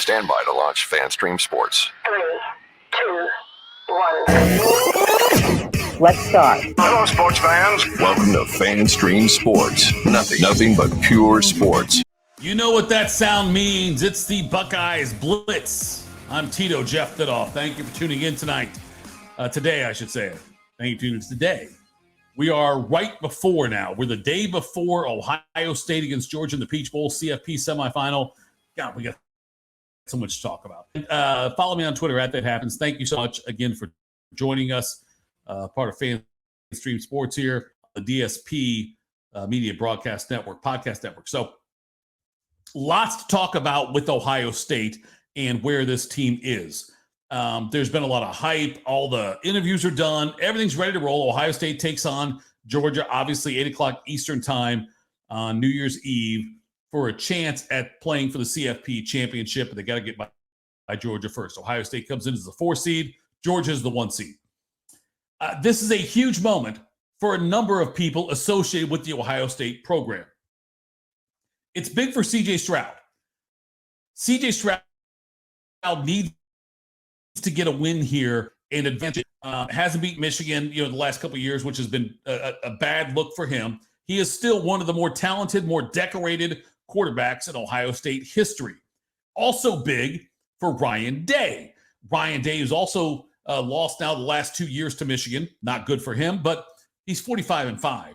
Stand by to launch FanStream Sports. 3, 2, 1. Let's start. Hello, sports fans. Welcome to FanStream Sports. Nothing but pure sports. You know what that sound means. It's the Buckeyes Blitz. I'm Tito Jeff Thidoff. Thank you for tuning in tonight. Today, I should say. Thank you for tuning in today. We are right before now. We're the day before Ohio State against Georgia in the Peach Bowl CFP semifinal. God, we got so much to talk about. Follow me on Twitter at That Happens. Thank you so much again for joining us. Part of FanStream Sports here, the DSP Media Broadcast Network, Podcast Network. So lots to talk about with Ohio State and where this team is. There's been a lot of hype. All the interviews are done. Everything's ready to roll. Ohio State takes on Georgia, obviously 8 o'clock Eastern time on New Year's Eve for a chance at playing for the CFP championship. But they got to get by Georgia first. Ohio State comes in as the 4 seed. Georgia is the 1 seed. This is a huge moment for a number of people associated with the Ohio State program. It's big for C.J. Stroud. C.J. Stroud needs to get a win here in advance. Hasn't beat Michigan, the last couple of years, which has been a bad look for him. He is still one of the more talented, more decorated quarterbacks in Ohio State history. Also big for Ryan Day. Ryan Day is also lost now the last 2 years to Michigan. Not good for him, but he's 45-5.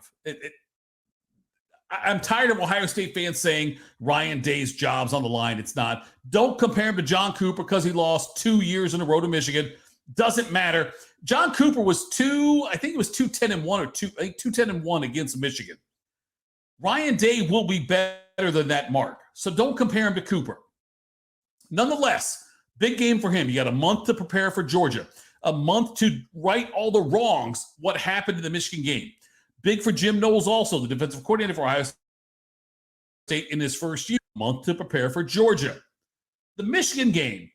I'm tired of Ohio State fans saying Ryan Day's job's on the line. It's not. Don't compare him to John Cooper because he lost 2 years in a row to Michigan. Doesn't matter. John Cooper was 210-1 or 210-1 against Michigan. Ryan Day will be better than that mark. So don't compare him to Cooper. Nonetheless, big game for him. You got a month to prepare for Georgia, a month to right all the wrongs, what happened in the Michigan game. Big for Jim Knowles also, the defensive coordinator for Ohio State in his first year. Month to prepare for Georgia. The Michigan game.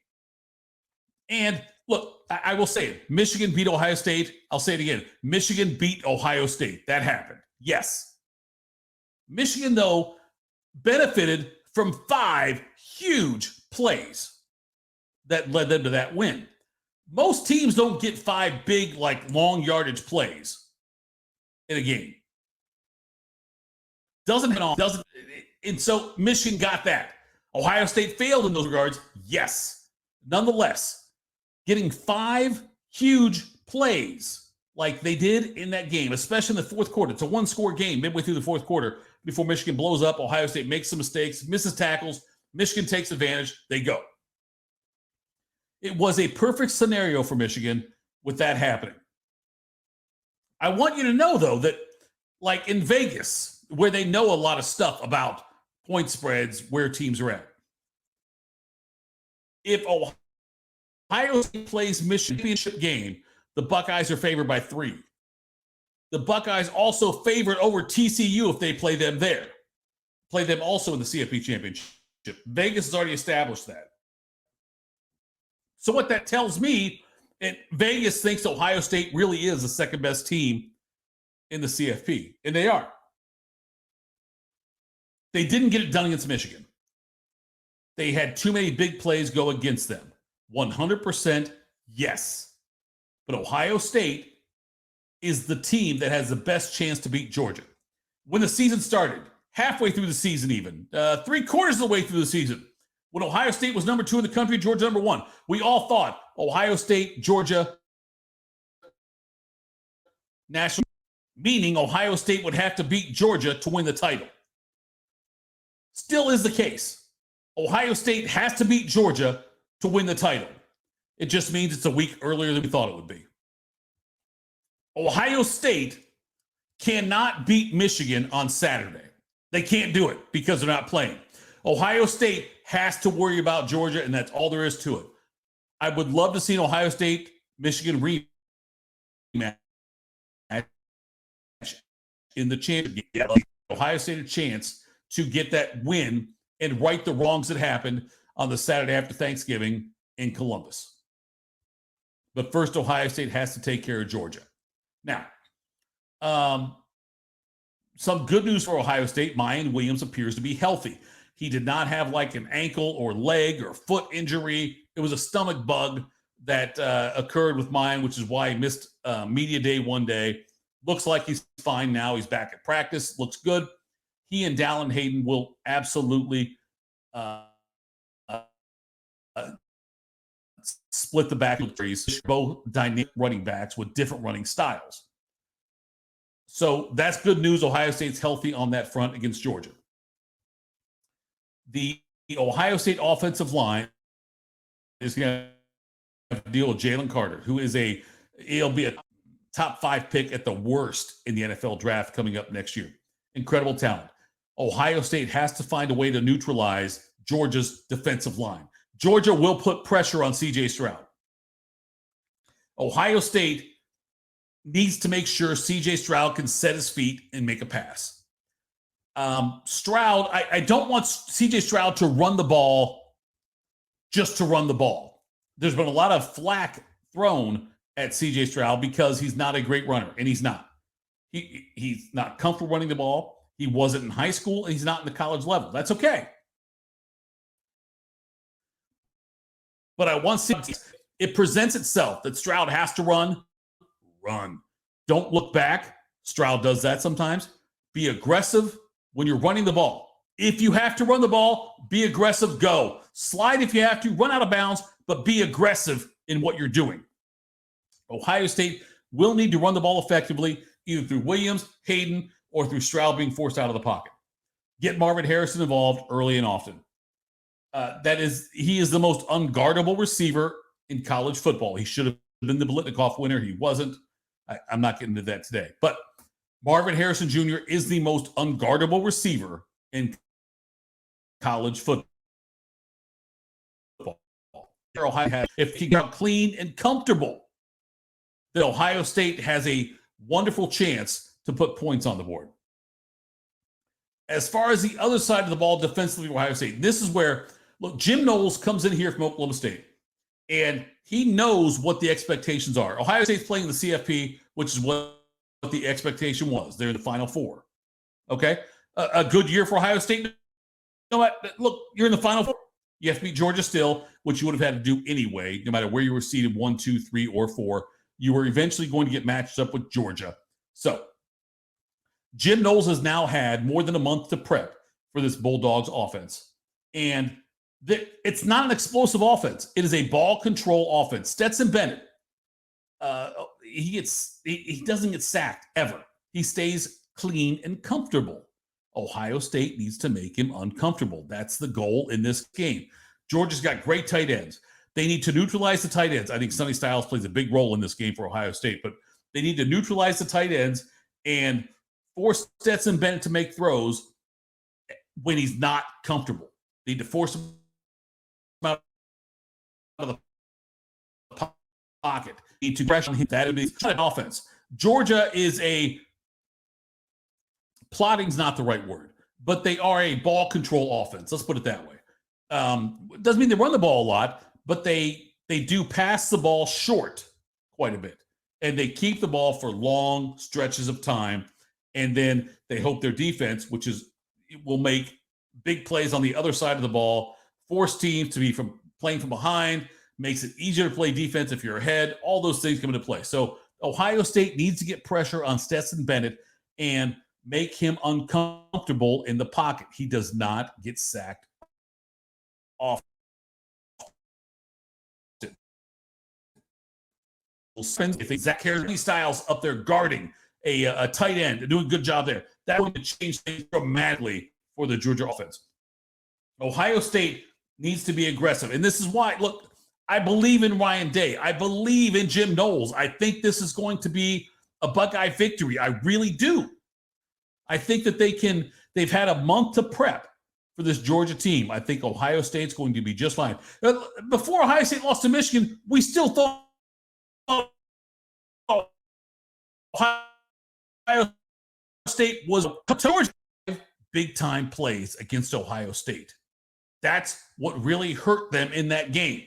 And look, I will say it. Michigan beat Ohio State. I'll say it again. Michigan beat Ohio State. That happened. Yes. Michigan, though, benefited from 5 huge plays that led them to that win. Most teams don't get 5 big, long yardage plays in a game. And so Michigan got that. Ohio State failed in those regards. Yes. Nonetheless, getting 5 huge plays like they did in that game, especially in the fourth quarter. It's a 1-score game midway through the fourth quarter before Michigan blows up. Ohio State makes some mistakes, misses tackles. Michigan takes advantage. They go. It was a perfect scenario for Michigan with that happening. I want you to know, though, that in Vegas, where they know a lot of stuff about point spreads, where teams are at, if Ohio State plays Michigan championship game, the Buckeyes are favored by 3. The Buckeyes also favored over TCU if they play them there. Play them also in the CFP championship. Vegas has already established that. So what that tells me, and Vegas thinks Ohio State really is the second best team in the CFP, and they are. They didn't get it done against Michigan. They had too many big plays go against them. 100% yes. But Ohio State is the team that has the best chance to beat Georgia. When the season started, halfway through the season even, 3/4 of the way through the season, when Ohio State was number 2 in the country, Georgia number 1, we all thought Ohio State, Georgia, national, meaning Ohio State would have to beat Georgia to win the title. Still is the case. Ohio State has to beat Georgia to win the title. It just means it's a week earlier than we thought it would be. Ohio State cannot beat Michigan on Saturday. They can't do it because they're not playing. Ohio State has to worry about Georgia, and that's all there is to it. I would love to see an Ohio State-Michigan rematch in the championship game. Ohio State a chance to get that win and right the wrongs that happened on the Saturday after Thanksgiving in Columbus. But first, Ohio State has to take care of Georgia. Now, some good news for Ohio State. Mayan Williams appears to be healthy. He did not have like an ankle or leg or foot injury. It was a stomach bug that occurred with mine, which is why he missed media day one day. Looks like he's fine now. He's back at practice. Looks good. He and Dallin Hayden will absolutely split the back of trees. Both dynamic running backs with different running styles. So that's good news. Ohio State's healthy on that front against Georgia. The Ohio State offensive line is going to have to deal with Jalen Carter, who is he'll be a top 5 pick at the worst in the NFL draft coming up next year. Incredible talent. Ohio State has to find a way to neutralize Georgia's defensive line. Georgia will put pressure on C.J. Stroud. Ohio State needs to make sure C.J. Stroud can set his feet and make a pass. Stroud, I don't want C.J. Stroud to run the ball just to run the ball. There's been a lot of flack thrown at C.J. Stroud because he's not a great runner, and he's not. He's not comfortable running the ball. He wasn't in high school, and he's not in the college level. That's okay. But I want to see it presents itself that Stroud has to run. Don't look back. Stroud does that sometimes. Be aggressive when you're running the ball. If you have to run the ball, be aggressive, go. Slide if you have to, run out of bounds, but be aggressive in what you're doing. Ohio State will need to run the ball effectively, either through Williams, Hayden, or through Stroud being forced out of the pocket. Get Marvin Harrison involved early and often. He is the most unguardable receiver in college football. He should have been the Biletnikoff winner. He wasn't. I'm not getting into that today. But Marvin Harrison Jr. is the most unguardable receiver in college football. If he got clean and comfortable, then Ohio State has a wonderful chance to put points on the board. As far as the other side of the ball defensively, Ohio State, this is where, look, Jim Knowles comes in here from Oklahoma State, and he knows what the expectations are. Ohio State's playing the CFP, which is what the expectation was. They're in the Final Four. Okay? A good year for Ohio State. You know what? Look, you're in the Final Four. You have to beat Georgia still, which you would have had to do anyway, no matter where you were seeded 1, 2, 3, or 4. You were eventually going to get matched up with Georgia. So, Jim Knowles has now had more than a month to prep for this Bulldogs offense. And it's not an explosive offense. It is a ball control offense. Stetson Bennett, he doesn't get sacked ever. He stays clean and comfortable. Ohio State needs to make him uncomfortable. That's the goal in this game. Georgia's got great tight ends. They need to neutralize the tight ends. I think Sonny Styles plays a big role in this game for Ohio State, but they need to neutralize the tight ends and force Stetson Bennett to make throws when he's not comfortable. They need to force him out of the pocket. They need to pressure him. That would be an offense. Georgia is plotting's not the right word, but they are a ball control offense. Let's put it that way. It doesn't mean they run the ball a lot, but they do pass the ball short quite a bit. And they keep the ball for long stretches of time. And then they hope their defense, will make big plays on the other side of the ball, force teams to be playing from behind, makes it easier to play defense if you're ahead. All those things come into play. So Ohio State needs to get pressure on Stetson Bennett and make him uncomfortable in the pocket. He does not get sacked often. If Zach Harris Styles up there guarding a tight end, doing a good job there, that would change things dramatically for the Georgia offense. Ohio State needs to be aggressive. And this is why, look, I believe in Ryan Day. I believe in Jim Knowles. I think this is going to be a Buckeye victory. I really do. I think that they've had a month to prep for this Georgia team. I think Ohio State's going to be just fine. Before Ohio State lost to Michigan, we still thought Ohio State was Georgia big-time plays against Ohio State. That's what really hurt them in that game.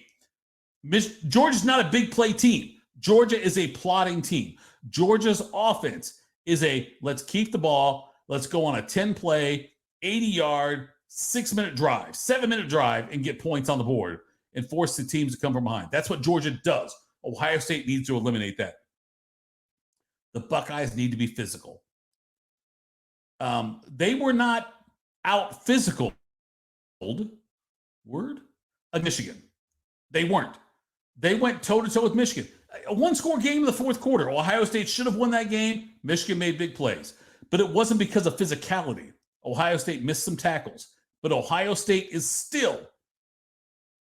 Georgia's not a big play team. Georgia is a plotting team. Georgia's offense is let's keep the ball, let's go on a 10-play, 80-yard, 6-minute drive, 7-minute drive, and get points on the board and force the teams to come from behind. That's what Georgia does. Ohio State needs to eliminate that. The Buckeyes need to be physical. They were not out physical. Word? Michigan. They weren't. They went toe-to-toe with Michigan. A one-score game in the fourth quarter. Ohio State should have won that game. Michigan made big plays. But it wasn't because of physicality. Ohio State missed some tackles. But Ohio State is still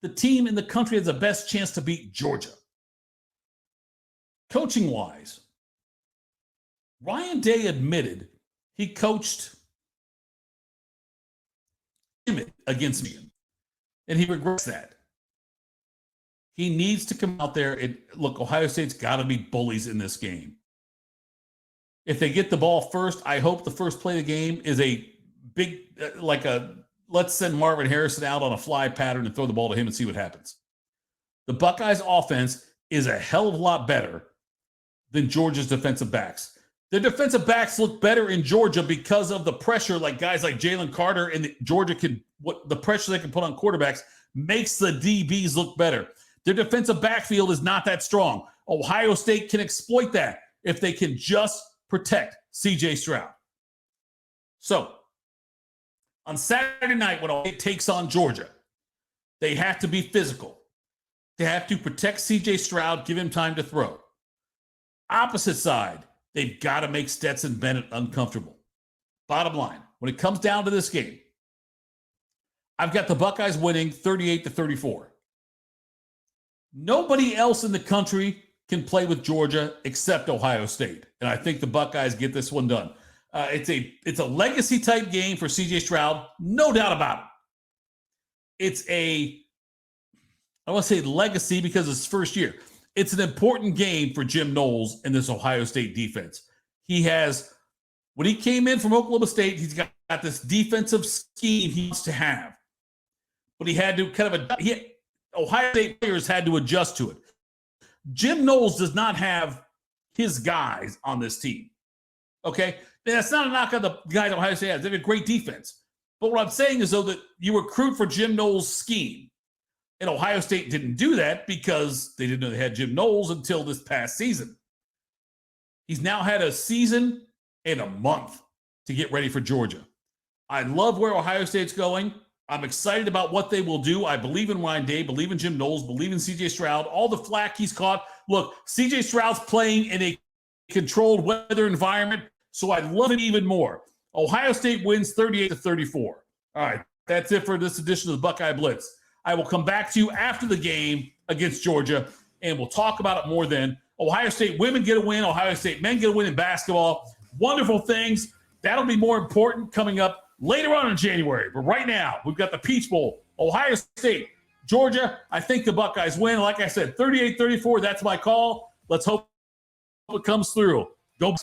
the team in the country that has the best chance to beat Georgia. Coaching-wise, Ryan Day admitted he coached against me, and he regrets that. He needs to come out there and look, Ohio State's got to be bullies in this game. If they get the ball first, I hope the first play of the game is a big, let's send Marvin Harrison out on a fly pattern and throw the ball to him and see what happens. The Buckeyes offense is a hell of a lot better than Georgia's defensive backs. Their defensive backs look better in Georgia because of the pressure, like guys like Jalen Carter and Georgia the pressure they can put on quarterbacks makes the DBs look better. Their defensive backfield is not that strong. Ohio State can exploit that if they can just protect C.J. Stroud. So, on Saturday night when Ohio State takes on Georgia, they have to be physical. They have to protect C.J. Stroud, give him time to throw. Opposite side, they've got to make Stetson Bennett uncomfortable. Bottom line, when it comes down to this game, I've got the Buckeyes winning 38-34. Nobody else in the country can play with Georgia except Ohio State. And I think the Buckeyes get this one done. It's a legacy type game for CJ Stroud, no doubt about it. I want to say legacy because it's his first year. It's an important game for Jim Knowles and this Ohio State defense. When he came in from Oklahoma State, he's got this defensive scheme he wants to have. But he had to Ohio State players had to adjust to it. Jim Knowles does not have his guys on this team. Okay? That's not a knock on the guys Ohio State has. They have a great defense. But what I'm saying is, though, that you recruit for Jim Knowles' scheme. And Ohio State didn't do that because they didn't know they had Jim Knowles until this past season. He's now had a season and a month to get ready for Georgia. I love where Ohio State's going. I'm excited about what they will do. I believe in Ryan Day, believe in Jim Knowles, believe in C.J. Stroud, all the flack he's caught. Look, C.J. Stroud's playing in a controlled weather environment, so I love it even more. Ohio State wins 38-34. All right, that's it for this edition of the Buckeye Blitz. I will come back to you after the game against Georgia, and we'll talk about it more then. Ohio State women get a win. Ohio State men get a win in basketball. Wonderful things. That'll be more important coming up later on in January. But right now, we've got the Peach Bowl. Ohio State, Georgia. I think the Buckeyes win. Like I said, 38-34. That's my call. Let's hope it comes through. Go.